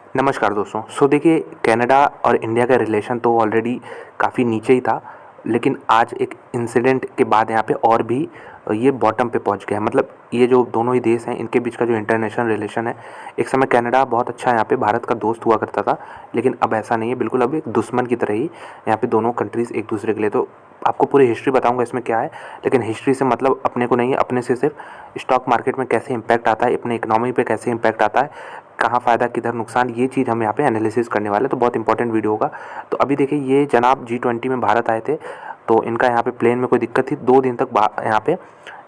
नमस्कार दोस्तों। देखिए, कनाडा और इंडिया का रिलेशन तो ऑलरेडी काफ़ी नीचे ही था, लेकिन आज एक इंसिडेंट के बाद यहाँ पे और भी ये बॉटम पे पहुँच गया है। मतलब ये जो दोनों ही देश हैं, इनके बीच का जो इंटरनेशनल रिलेशन है, एक समय कनाडा बहुत अच्छा यहाँ पे भारत का दोस्त हुआ करता था, लेकिन अब ऐसा नहीं है, बिल्कुल अब एक दुश्मन की तरह ही यहाँ पे दोनों कंट्रीज़ एक दूसरे के लिए। तो आपको पूरी हिस्ट्री बताऊंगा इसमें क्या है, लेकिन हिस्ट्री से मतलब अपने को नहीं है, अपने से सिर्फ स्टॉक मार्केट में कैसे इम्पैक्ट आता है, अपने इकोनॉमी पे कैसे इम्पैक्ट आता है, कहाँ फ़ायदा किधर नुकसान, ये चीज़ हम यहाँ पे एनालिसिस करने वाले हैं। तो बहुत इंपॉर्टेंट वीडियो होगा। तो अभी देखिए, ये जनाब G20 में भारत आए थे, तो इनका यहाँ पे प्लेन में कोई दिक्कत थी, 2 दिन तक यहाँ पे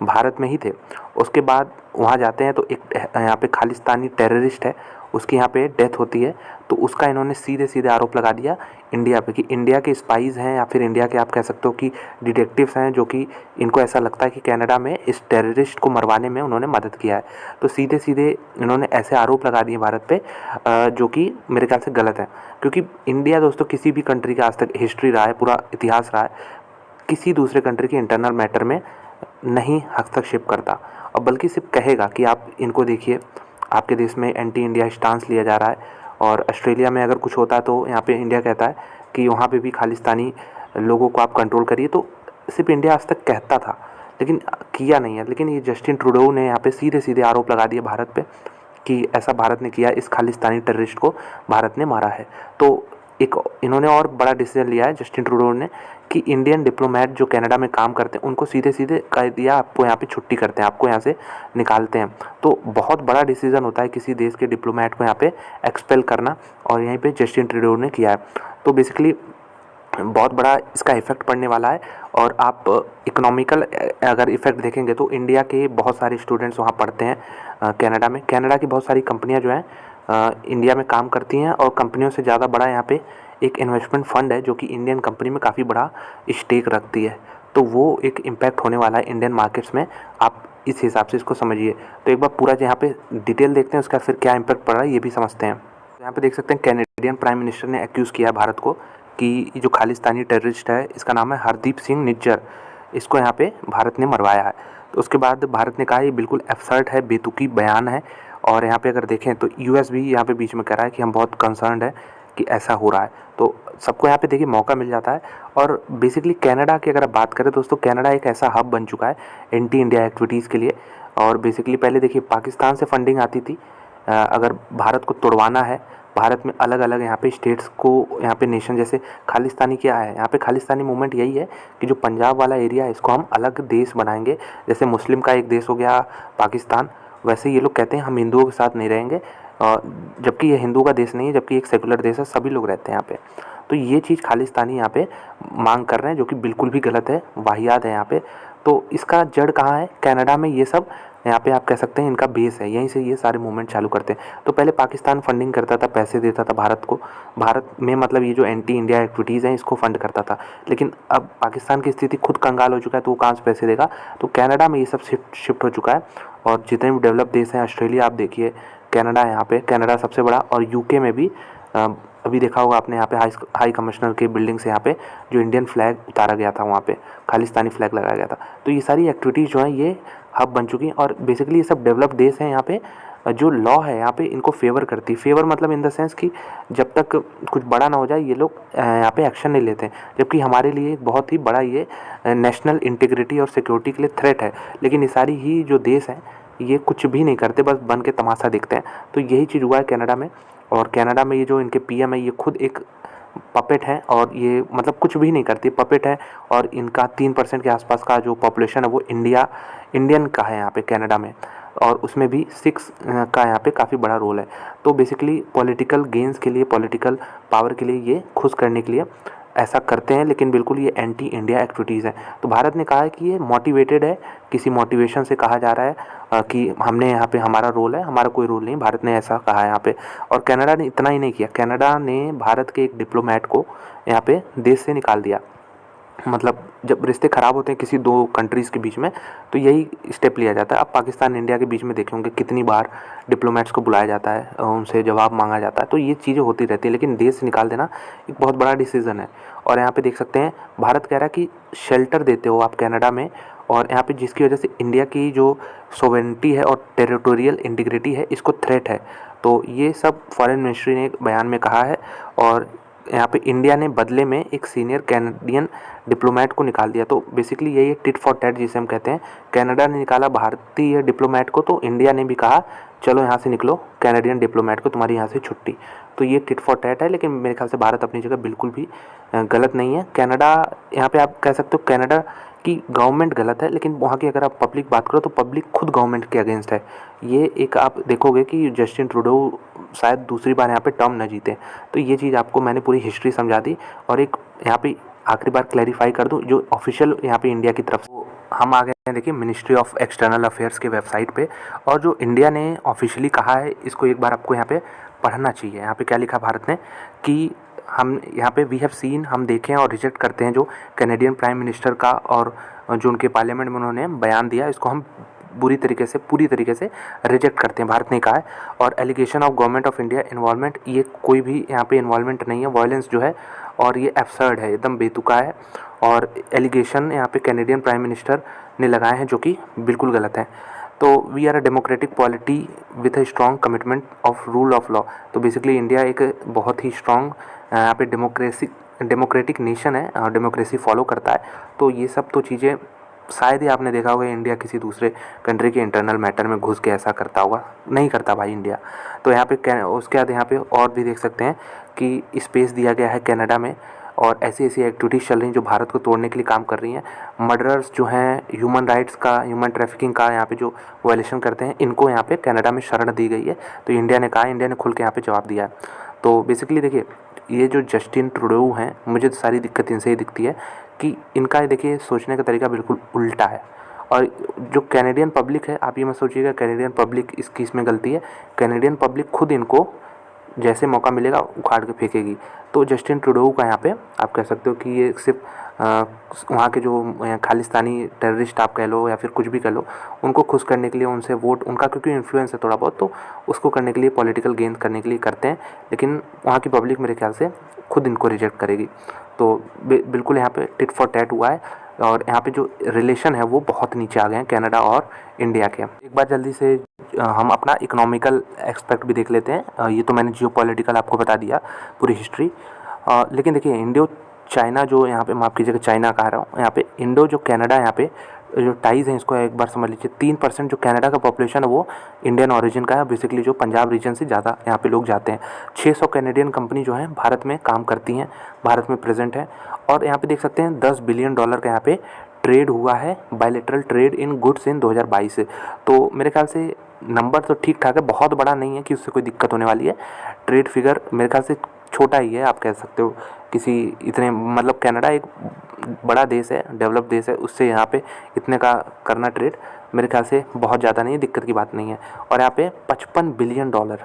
भारत में ही थे। उसके बाद वहाँ जाते हैं तो एक यहाँ पे खालिस्तानी टेररिस्ट है, उसकी यहाँ पे डेथ होती है। तो उसका इन्होंने सीधे सीधे आरोप लगा दिया इंडिया पे कि इंडिया के स्पाइज़ हैं, या फिर इंडिया के आप कह सकते हो कि डिटेक्टिव्स हैं, जो कि इनको ऐसा लगता है कि कनाडा में इस टेररिस्ट को मरवाने में उन्होंने मदद किया है। तो सीधे सीधे इन्होंने ऐसे आरोप लगा दिए भारत पे, जो कि मेरे ख्याल से गलत है, क्योंकि इंडिया दोस्तों किसी भी कंट्री का आज तक हिस्ट्री रहा है, पूरा इतिहास रहा है, किसी दूसरे कंट्री के इंटरनल मैटर में नहीं हस्तक्षेप करता, और बल्कि सिर्फ कहेगा कि आप इनको देखिए, आपके देश में एंटी इंडिया स्टांस लिया जा रहा है। और ऑस्ट्रेलिया में अगर कुछ होता है तो यहाँ पे इंडिया कहता है कि वहाँ पे भी खालिस्तानी लोगों को आप कंट्रोल करिए। तो सिर्फ इंडिया आज तक कहता था, लेकिन किया नहीं है। लेकिन ये जस्टिन ट्रूडो ने यहाँ पे सीधे सीधे आरोप लगा दिए भारत पे कि ऐसा भारत ने किया, इस खालिस्तानी टेररिस्ट को भारत ने मारा है। तो एक इन्होंने और बड़ा डिसीजन लिया है जस्टिन ट्रूडो ने कि इंडियन डिप्लोमेट जो कनाडा में काम करते हैं उनको सीधे सीधे कह दिया, आपको यहाँ पे छुट्टी करते हैं, आपको यहाँ से निकालते हैं। तो बहुत बड़ा डिसीजन होता है किसी देश के डिप्लोमेट को यहाँ पे एक्सपेल करना, और यहीं पे जस्टिन ट्रूडो ने किया है। तो बेसिकली बहुत बड़ा इसका इफ़ेक्ट पड़ने वाला है। और आप इकोनॉमिकल अगर इफ़ेक्ट देखेंगे तो इंडिया के बहुत सारे स्टूडेंट्स वहाँ पढ़ते हैं कनाडा में। कनाडा की बहुत सारी कंपनियाँ जो हैं इंडिया में काम करती हैं, और कंपनियों से ज़्यादा बड़ा यहाँ पे एक इन्वेस्टमेंट फ़ंड है जो कि इंडियन कंपनी में काफ़ी बड़ा स्टेक रखती है। तो वो एक इम्पैक्ट होने वाला है इंडियन मार्केट्स में, आप इस हिसाब से इसको समझिए। तो एक बार पूरा यहाँ पे डिटेल देखते हैं, उसका फिर क्या इम्पैक्ट पड़ रहा है ये भी समझते हैं। तो यहाँ पे देख सकते हैं, कैनेडियन प्राइम मिनिस्टर ने एक्यूज़ किया भारत को कि जो खालिस्तानी टेररिस्ट है, इसका नाम है हरदीप सिंह निज्जर, इसको यहाँ पे भारत ने मरवाया है। तो उसके बाद भारत ने कहा ये बिल्कुल एब्सर्ड है, बेतुकी बयान है। और यहाँ पे अगर देखें तो यूएस भी यहाँ पे बीच में कह रहा है कि हम बहुत कंसर्न्ड है कि ऐसा हो रहा है। तो सबको यहाँ पे देखिए मौका मिल जाता है। और बेसिकली कनाडा की अगर आप बात करें दोस्तों, कनाडा एक ऐसा हब बन चुका है एंटी इंडिया एक्टिविटीज़ के लिए। और बेसिकली पहले देखिए पाकिस्तान से फंडिंग आती थी, अगर भारत को तोड़वाना है, भारत में अलग अलग यहाँ पे स्टेट्स को, यहाँ पे नेशन, जैसे खालिस्तानी क्या है, यहाँ पे खालिस्तानी मूवमेंट यही है कि जो पंजाब वाला एरिया है इसको हम अलग देश बनाएंगे। जैसे मुस्लिम का एक देश हो गया पाकिस्तान, वैसे ये लोग कहते हैं हम हिंदुओं के साथ नहीं रहेंगे, जबकि ये हिंदू का देश नहीं है, जबकि एक सेकुलर देश है, सभी लोग रहते हैं यहाँ पे। तो ये चीज़ खालिस्तानी यहाँ पे मांग कर रहे हैं, जो कि बिल्कुल भी गलत है, वाहियात है यहाँ पे। तो इसका जड़ कहाँ है? कनाडा में। ये सब यहाँ पे आप कह सकते हैं इनका बेस है, यहीं से ये सारे मूवमेंट चालू करते हैं। तो पहले पाकिस्तान फंडिंग करता था, पैसे देता था भारत को, भारत में मतलब ये जो एंटी इंडिया एक्टिविटीज़ हैं इसको फंड करता था। लेकिन अब पाकिस्तान की स्थिति खुद कंगाल हो चुका है, तो वो कहाँ से पैसे देगा? तो कनाडा में ये सब शिफ्ट हो चुका है। और जितने भी डेवलप देश हैं, ऑस्ट्रेलिया आप देखिए, कनाडा है यहाँ पे, कनाडा सबसे बड़ा। और यूके में भी अभी देखा होगा आपने, यहाँ पे हाई कमिश्नर के बिल्डिंग से यहाँ पे जो इंडियन फ्लैग उतारा गया था, वहाँ पे खालिस्तानी फ्लैग लगाया गया था। तो ये सारी एक्टिविटीज़ जो हैं ये हब बन चुकी हैं। और बेसिकली ये सब डेवलप देश हैं, यहाँ पे जो लॉ है यहाँ पे इनको फेवर करती है। फेवर मतलब इन द सेंस कि जब तक कुछ बड़ा ना हो जाए ये लोग यहाँ पे एक्शन नहीं लेते हैं, जबकि हमारे लिए एक बहुत ही बड़ा ये नेशनल इंटीग्रिटी और सिक्योरिटी के लिए थ्रेट है। लेकिन ये सारी ही जो देश हैं ये कुछ भी नहीं करते, बस बन के तमाशा देखते हैं। तो यही चीज़ हुआ है कनाडा में। और कनाडा में ये जो इनके पीएम है ये खुद एक पपेट है, और ये मतलब कुछ भी नहीं करती, पपेट है। और इनका 3% के आसपास का जो पॉपुलेशन है वो इंडियन का है यहाँ पे कनाडा में, और उसमें भी 6 का यहाँ पे काफ़ी बड़ा रोल है। तो बेसिकली पॉलिटिकल गेंस के लिए, पॉलिटिकल पावर के लिए, ये खुश करने के लिए ऐसा करते हैं, लेकिन बिल्कुल ये एंटी इंडिया एक्टिविटीज़ हैं। तो भारत ने कहा है कि ये मोटिवेटेड है, किसी मोटिवेशन से कहा जा रहा है कि हमने यहाँ पे हमारा रोल है, हमारा कोई रोल नहीं, भारत ने ऐसा कहा है यहाँ पे। और कनाडा ने इतना ही नहीं किया, कनाडा ने भारत के एक डिप्लोमेट को यहाँ पे देश से निकाल दिया। मतलब जब रिश्ते ख़राब होते हैं किसी 2 कंट्रीज़ के बीच में, तो यही स्टेप लिया जाता है। अब पाकिस्तान इंडिया के बीच में देखे होंगे कितनी बार डिप्लोमेट्स को बुलाया जाता है, उनसे जवाब मांगा जाता है। तो ये चीज़ें होती रहती है, लेकिन देश से निकाल देना एक बहुत बड़ा डिसीज़न है। और यहाँ पे देख सकते हैं भारत कह रहा है कि शेल्टर देते हो आप कनाडा में, और यहाँ पे जिसकी वजह से इंडिया की जो सोवेरेनिटी है और टेरिटोरियल इंटीग्रिटी है इसको थ्रेट है। तो ये सब फॉरेन मिनिस्ट्री ने एक बयान में कहा है। और यहाँ पे इंडिया ने बदले में एक सीनियर कैनेडियन डिप्लोमेट को निकाल दिया। तो बेसिकली यही है टिट फॉर टैट जिसे हम कहते हैं। कनाडा ने निकाला भारतीय डिप्लोमेट को, तो इंडिया ने भी कहा चलो यहाँ से निकलो कैनेडियन डिप्लोमेट को, तुम्हारी यहाँ से छुट्टी। तो ये टिट फॉर टैट है, लेकिन मेरे ख्याल से भारत अपनी जगह बिल्कुल भी गलत नहीं है। कनाडा, यहाँ पे आप कह सकते हो कनाडा की गवर्नमेंट गलत है, लेकिन वहाँ की अगर आप पब्लिक बात करो तो पब्लिक खुद गवर्नमेंट के अगेंस्ट है। ये एक आप देखोगे कि जस्टिन ट्रूडो शायद दूसरी बार यहाँ पे टर्म न जीते। तो ये चीज़ आपको मैंने पूरी हिस्ट्री समझा दी। और एक यहाँ पे आखिरी बार क्लैरिफाई कर दूँ, जो ऑफिशियल यहाँ पे इंडिया की तरफ से हम आ गए हैं, देखिए मिनिस्ट्री ऑफ एक्सटर्नल अफेयर्स के वेबसाइट पे, और जो इंडिया ने ऑफिशियली कहा है इसको एक बार आपको यहाँ पे पढ़ना चाहिए। यहाँ पे क्या लिखा भारत ने कि हम यहाँ पे वी हैव सीन, हम देखें और रिजेक्ट करते हैं जो कैनेडियन प्राइम मिनिस्टर का और जो उनके पार्लियामेंट में उन्होंने बयान दिया, इसको हम पूरी तरीके से रिजेक्ट करते हैं, भारत ने कहा है। और allegation of government of India involvement, ये कोई भी यहाँ पे इन्वॉल्वमेंट नहीं है, वायलेंस जो है, और ये एब्सर्ड है, एकदम बेतुका है। और एलिगेशन यहाँ पे कैनेडियन प्राइम मिनिस्टर ने लगाए हैं जो कि बिल्कुल गलत है। तो we are a democratic polity with a strong commitment of rule of law. तो बेसिकली इंडिया एक बहुत ही स्ट्रॉन्ग यहाँ पे डेमोक्रेटिक नेशन है और डेमोक्रेसी फॉलो करता है। तो ये सब तो चीज़ें शायद ही आपने देखा होगा इंडिया किसी दूसरे कंट्री के इंटरनल मैटर में घुस के ऐसा करता होगा, नहीं करता भाई इंडिया। तो यहाँ पे उसके बाद यहाँ पे और भी देख सकते हैं कि स्पेस दिया गया है कनाडा में, और ऐसी ऐसी एक्टिविटीज़ चल रही हैं जो भारत को तोड़ने के लिए काम कर रही हैं। मर्डरर्स जो हैं, ह्यूमन राइट्स का, ह्यूमन ट्रैफिकिंग का यहाँ पे जो वायलेशन करते हैं, इनको यहाँ पे कनाडा में शरण दी गई है। तो इंडिया ने कहा, इंडिया ने खुल के यहाँ पे जवाब दिया है। तो बेसिकली देखिए ये जो जस्टिन ट्रूडो हैं, मुझे तो सारी दिक्कत इनसे ही दिखती है कि इनका देखिए सोचने का तरीका बिल्कुल उल्टा है। और जो कैनेडियन पब्लिक है, आप ये मत सोचिएगा कैनेडियन पब्लिक इसकी इसमें गलती है, कैनेडियन पब्लिक खुद इनको जैसे मौका मिलेगा उखाड़ के फेंकेगी। तो जस्टिन ट्रूडो का यहाँ पे आप कह सकते हो कि ये सिर्फ वहाँ के जो खालिस्तानी टेररिस्ट आप कह लो या फिर कुछ भी कह लो, उनको खुश करने के लिए, उनसे वोट उनका क्योंकि इन्फ्लुएंस है थोड़ा बहुत, तो उसको करने के लिए, पॉलिटिकल गेन करने के लिए करते हैं। लेकिन वहाँ की पब्लिक मेरे ख्याल से खुद इनको रिजेक्ट करेगी। तो बिल्कुल यहाँ पे टिट फॉर टैट हुआ है। और यहाँ पे जो रिलेशन है वो बहुत नीचे आ गए हैं कनाडा और इंडिया के। एक बार जल्दी से हम अपना इकोनॉमिकल एस्पेक्ट भी देख लेते हैं। ये तो मैंने जियो पॉलिटिकल आपको बता दिया पूरी हिस्ट्री। लेकिन देखिए इंडो चाइना जो यहाँ पे, माफ़ कीजिएगा चाइना कह रहा हूँ, यहाँ पे इंडो जो कनाडा यहाँ पे जो टाइज़ हैं इसको एक बार समझ लीजिए। 3% जो कनाडा का पॉपुलेशन है वो इंडियन ओरिजिन का है। बेसिकली जो पंजाब रीजन से ज़्यादा यहाँ पे लोग जाते हैं। 600 कैनेडियन कंपनी जो हैं भारत में काम करती हैं, भारत में प्रेजेंट है। और यहाँ पे देख सकते हैं $10 बिलियन का यहाँ पे ट्रेड हुआ है, bilateral trade in goods in 2022 से। तो मेरे ख्याल से नंबर तो ठीक ठाक है, बहुत बड़ा नहीं है कि उससे कोई दिक्कत होने वाली है। ट्रेड फिगर मेरे ख्याल से छोटा ही है, आप कह सकते हो किसी इतने, मतलब कनाडा एक बड़ा देश है, डेवलप देश है, उससे यहाँ पे इतने का करना ट्रेड मेरे ख्याल से बहुत ज़्यादा नहीं है, दिक्कत की बात नहीं है। और यहाँ पे $55 बिलियन,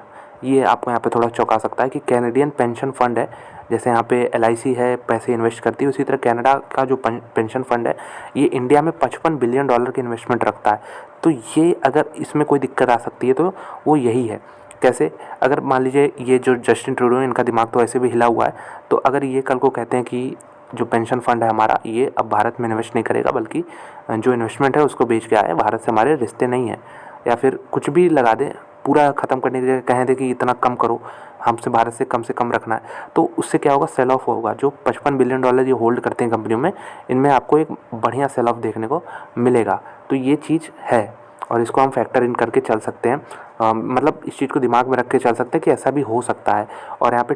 ये आपको यहाँ पे थोड़ा चौंका सकता है कि कैनेडियन पेंशन फ़ंड है, जैसे यहाँ पे LIC है पैसे इन्वेस्ट करती है, उसी तरह कनाडा का जो पेंशन फ़ंड है ये इंडिया में $55 बिलियन की इन्वेस्टमेंट रखता है। तो ये अगर इसमें कोई दिक्कत आ सकती है तो वो यही है। कैसे? अगर मान लीजिए ये जो जस्टिन ट्रूडो, इनका दिमाग तो ऐसे भी हिला हुआ है, तो अगर ये कल को कहते हैं कि जो पेंशन फ़ंड है हमारा, ये अब भारत में इन्वेस्ट नहीं करेगा, बल्कि जो इन्वेस्टमेंट है उसको बेच के आए, भारत से हमारे रिश्ते नहीं हैं, या फिर कुछ भी लगा दें, पूरा ख़त्म करने की जगह कहें दे कि इतना कम करो, हमसे भारत से कम रखना है, तो उससे क्या होगा, सेल ऑफ होगा। जो $55 बिलियन ये होल्ड करते हैं कंपनियों में, इनमें आपको एक बढ़िया सेल ऑफ देखने को मिलेगा। तो ये चीज़ है और इसको हम फैक्टर इन करके चल सकते हैं। मतलब इस चीज़ को दिमाग में रख के चल सकते हैं कि ऐसा भी हो सकता है। और यहाँ पे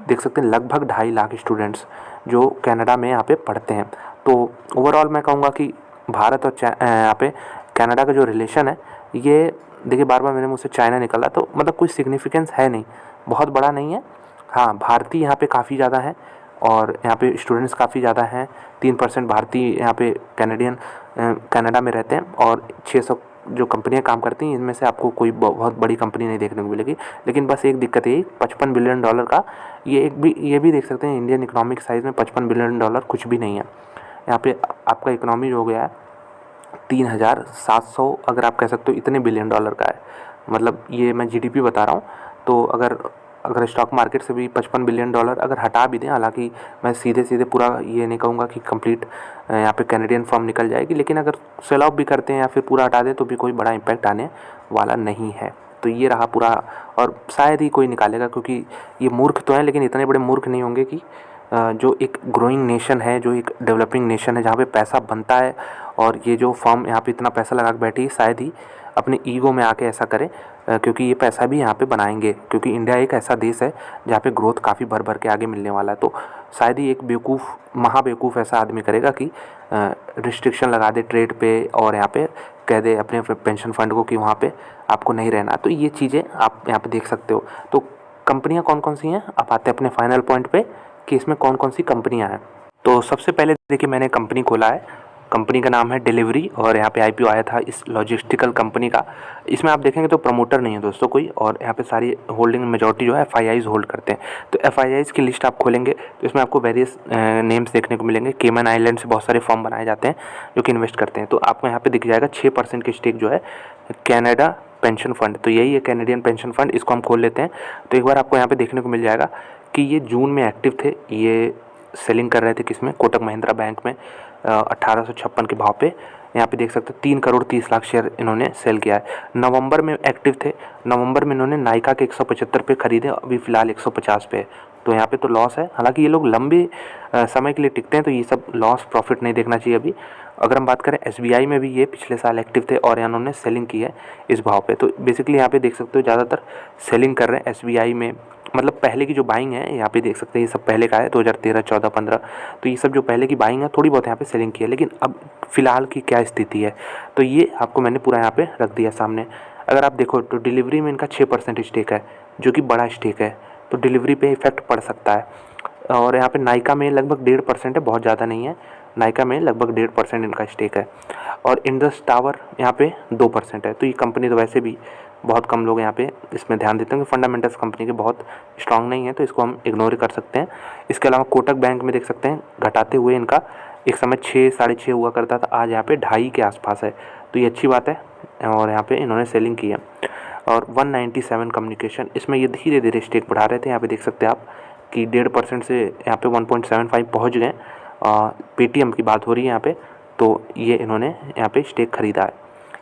देख सकते हैं लगभग 2.5 लाख स्टूडेंट्स जो कनाडा में यहाँ पे पढ़ते हैं। तो ओवरऑल मैं कहूँगा कि भारत और यहाँ पे कनाडा का जो रिलेशन है, ये देखिए बार बार मेरे मुँह से चाइना निकला, तो मतलब कोई सिग्निफिकेंस है नहीं, बहुत बड़ा नहीं है। हाँ, भारतीय यहाँ पे काफ़ी ज़्यादा हैं और यहाँ पे स्टूडेंट्स काफ़ी ज़्यादा हैं। 3% भारतीय यहाँ पे कैनेडियन कनाडा में रहते हैं और 600 जो कंपनियां काम करती हैं, इनमें से आपको कोई बहुत बड़ी कंपनी नहीं देखने को मिलेगी। लेकिन बस एक दिक्कत है, $55 बिलियन का ये भी देख सकते हैं, इंडियन इकोनॉमिक साइज़ में $55 बिलियन कुछ भी नहीं है। यहाँ पे आपका इकोनॉमी हो गया है 3,700, अगर आप कह सकते हो इतने $बिलियन का है। मतलब ये मैं GDP बता रहा हूँ। तो अगर स्टॉक मार्केट से भी $55 बिलियन अगर हटा भी दें, हालांकि मैं सीधे पूरा ये नहीं कहूँगा कि कंप्लीट यहाँ पे कैनेडियन फर्म निकल जाएगी, लेकिन अगर सेल ऑफ भी करते हैं या फिर पूरा हटा दें तो भी कोई बड़ा इम्पैक्ट आने वाला नहीं है। तो ये रहा पूरा, और शायद ही कोई निकालेगा क्योंकि ये मूर्ख तो हैं लेकिन इतने बड़े मूर्ख नहीं होंगे कि जो एक ग्रोइंग नेशन है, जो एक डेवलपिंग नेशन है जहाँ पे पैसा बनता है, और ये जो फर्म यहाँ पे इतना पैसा लगा के बैठी है शायद ही अपने ईगो में आके ऐसा करे, क्योंकि ये पैसा भी यहाँ पे बनाएंगे, क्योंकि इंडिया एक ऐसा देश है जहाँ पे ग्रोथ काफ़ी भर भर के आगे मिलने वाला है। तो शायद ही एक बेवकूफ़, महाबेवकूफ़ ऐसा आदमी करेगा कि रिस्ट्रिक्शन लगा दे ट्रेड पे और यहाँ पे कह दे अपने पेंशन फंड को कि वहाँ पे आपको नहीं रहना। तो ये चीज़ें आप यहाँ पे देख सकते हो। तो कंपनियाँ कौन कौन सी हैं, आप आते हैं अपने फाइनल पॉइंट पे कि इसमें कौन कौन सी कंपनियाँ हैं। तो सबसे पहले देखिए मैंने कंपनी खोला है, कंपनी का नाम है डिलीवरी, और यहाँ पे आईपीओ आया था इस लॉजिस्टिकल कंपनी का। इसमें आप देखेंगे तो प्रमोटर नहीं है दोस्तों कोई, और यहाँ पे सारी होल्डिंग मेजॉरिटी जो है एफआईआईज होल्ड करते हैं। तो एफआईआईज की लिस्ट आप खोलेंगे तो इसमें आपको वेरियस नेम्स देखने को मिलेंगे। केमन आइलैंड से बहुत सारे फर्म बनाए जाते हैं जो कि इन्वेस्ट करते हैं। तो आपको यहाँ पे दिख जाएगा 6% की स्टेक जो है कैनेडा पेंशन फंड, तो यही है कैनेडियन पेंशन फंड। इसको हम खोल लेते हैं तो एक बार आपको यहाँ पे देखने को मिल जाएगा कि ये जून में एक्टिव थे। ये सेलिंग कर रहे थे किसमें, कोटक महिंद्रा बैंक में 1856 के भाव पे। यहाँ पे देख सकते हैं 3,30,00,000 शेयर इन्होंने सेल किया है। नवंबर में एक्टिव थे, नवंबर में इन्होंने नाइका के 175 पे खरीदे, अभी फ़िलहाल 150 पे है। तो यहाँ पे तो लॉस है। हालांकि ये लोग लंबे समय के लिए टिकते हैं तो ये सब लॉस प्रॉफिट नहीं देखना चाहिए अभी। अगर हम बात करें एसबीआई में भी ये पिछले साल एक्टिव थे और इन्होंने सेलिंग की है इस भाव पे। तो बेसिकली यहाँ पे देख सकते हो ज़्यादातर सेलिंग कर रहे हैं एसबीआई में। मतलब पहले की जो बाइंग है यहाँ पे देख सकते हैं, ये सब पहले का है 2013, 14, 15। तो ये सब जो पहले की बाइंग है थोड़ी बहुत यहाँ पे सेलिंग की है। लेकिन अब फ़िलहाल की क्या स्थिति है तो ये आपको मैंने पूरा यहाँ पे रख दिया सामने। अगर आप देखो तो डिलीवरी में इनका 6% स्टेक है जो कि बड़ा स्टेक है, तो डिलीवरी पे इफेक्ट पड़ सकता है। और यहाँ पे नाइका में लगभग 1.5% है, बहुत ज़्यादा नहीं है। नाइका में लगभग 1.5% इनका स्टेक है। और इंडस टावर यहाँ पे 2% है। तो ये कंपनी तो वैसे भी बहुत कम लोग यहाँ पे इसमें ध्यान देते हैं कि फंडामेंटल्स कंपनी के बहुत स्ट्रांग नहीं है, तो इसको हम इग्नोर कर सकते हैं। इसके अलावा कोटक बैंक में देख सकते हैं घटाते हुए इनका एक समय 6, 6.5 हुआ करता था, आज यहाँ पे 2.5 के आसपास है। तो ये अच्छी बात है और यहाँ पे इन्होंने सेलिंग की है। और 197 कम्युनिकेशन, इसमें ये धीरे धीरे स्टेक बढ़ा रहे थे। यहाँ पे देख सकते हैं आप कि 1.5% से यहाँ पे 1.75 पहुँच गए। पेटीएम की बात हो रही है यहाँ पे, तो ये इन्होंने यहाँ पे स्टेक खरीदा है।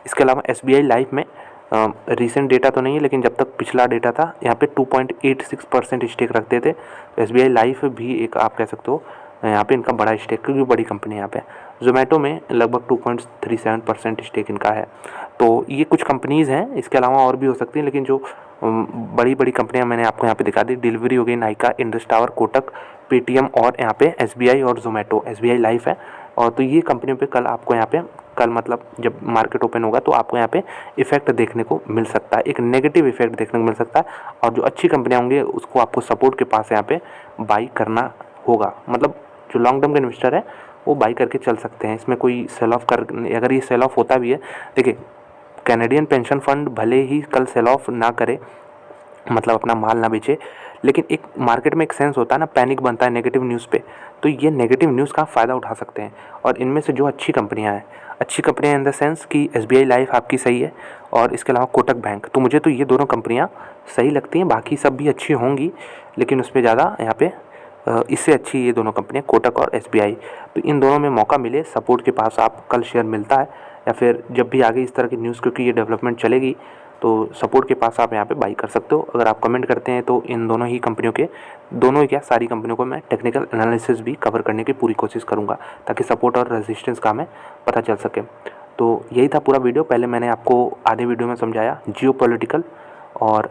इसके अलावा एसबीआई लाइफ में रीसेंट डेटा तो नहीं है लेकिन जब तक पिछला डेटा था यहाँ पे 2.86% स्टेक रखते थे। तो एसबीआई लाइफ भी एक आप कह सकते हो यहाँ पे इनका बड़ा स्टेक, क्योंकि बड़ी कंपनी है यहाँ पे। जोमेटो में लगभग 2.37% स्टेक इनका है। तो ये कुछ कंपनीज़ हैं, इसके अलावा और भी हो सकती हैं, लेकिन जो बड़ी बड़ी कंपनियां मैंने आपको यहाँ पे दिखा दी, डिलीवरी हो गई, Nykaa, Indus tower, Kotak, Paytm और यहाँ पे एसबीआई और जोमेटो। एसबीआई लाइफ है। और तो ये कंपनियों पे कल आपको यहाँ पे, कल मतलब जब मार्केट ओपन होगा तो आपको यहाँ पे इफेक्ट देखने को मिल सकता है, एक नेगेटिव इफेक्ट देखने को मिल सकता है। और जो अच्छी कंपनियाँ होंगी उसको आपको सपोर्ट के पास यहाँ पे बाई करना होगा। मतलब जो लॉन्ग टर्म के इन्वेस्टर है वो बाई करके चल सकते हैं। इसमें कोई सेल ऑफ कर, अगर ये सेल ऑफ होता भी है, देखिए कैनेडियन पेंशन फंड भले ही कल सेल ऑफ ना करे, मतलब अपना माल ना बेचे, लेकिन एक मार्केट में एक सेंस होता है ना, पैनिक बनता है नेगेटिव न्यूज़ पे। तो ये नेगेटिव न्यूज़ का फ़ायदा उठा सकते हैं। और इनमें से जो अच्छी कंपनियां हैं, अच्छी कंपनियां इन द सेंस कि एसबीआई लाइफ आपकी सही है और इसके अलावा कोटक बैंक, तो मुझे तो ये दोनों कंपनियां सही लगती हैं। बाकी सब भी अच्छी होंगी लेकिन उसमें ज़्यादा यहाँ पे इससे अच्छी ये दोनों कंपनियां कोटक और एसबीआई। तो इन दोनों में मौका मिले सपोर्ट के पास आप, कल शेयर मिलता है या फिर जब भी आगे इस तरह की न्यूज़, क्योंकि ये डेवलपमेंट चलेगी, तो सपोर्ट के पास आप यहाँ पे बाई कर सकते हो। अगर आप कमेंट करते हैं तो इन दोनों ही कंपनियों के, दोनों ही क्या सारी कंपनियों को मैं टेक्निकल एनालिसिस भी कवर करने की पूरी कोशिश करूँगा ताकि सपोर्ट और रेजिस्टेंस का हमें पता चल सके। तो यही था पूरा वीडियो। पहले मैंने आपको आधे वीडियो में समझाया जियोपॉलिटिकल, और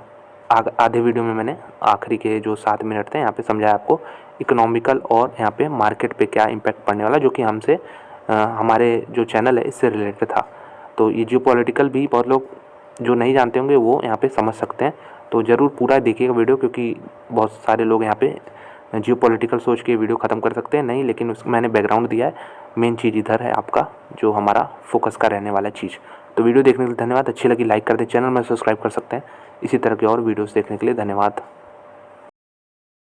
आधे वीडियो में मैंने आखिरी के जो 7 मिनट थे यहाँ पे समझाया आपको इकोनॉमिकल और यहाँ पे मार्केट पे क्या इम्पैक्ट पड़ने वाला, जो कि हमसे हमारे जो चैनल है इससे रिलेटेड था। तो ये जियोपॉलिटिकल भी बहुत लोग जो नहीं जानते होंगे वो यहाँ पे समझ सकते हैं। तो ज़रूर पूरा देखिएगा वीडियो, क्योंकि बहुत सारे लोग यहाँ पे जियोपॉलिटिकल सोच के वीडियो ख़त्म कर सकते हैं नहीं, लेकिन उसमें मैंने बैकग्राउंड दिया है। मेन चीज़ इधर है आपका जो हमारा फोकस का रहने वाला चीज़। तो वीडियो देखने के लिए धन्यवाद। अच्छी लगी लाइक कर दें, चैनल में सब्सक्राइब कर सकते हैं। इसी तरह के और वीडियोस देखने के लिए धन्यवाद।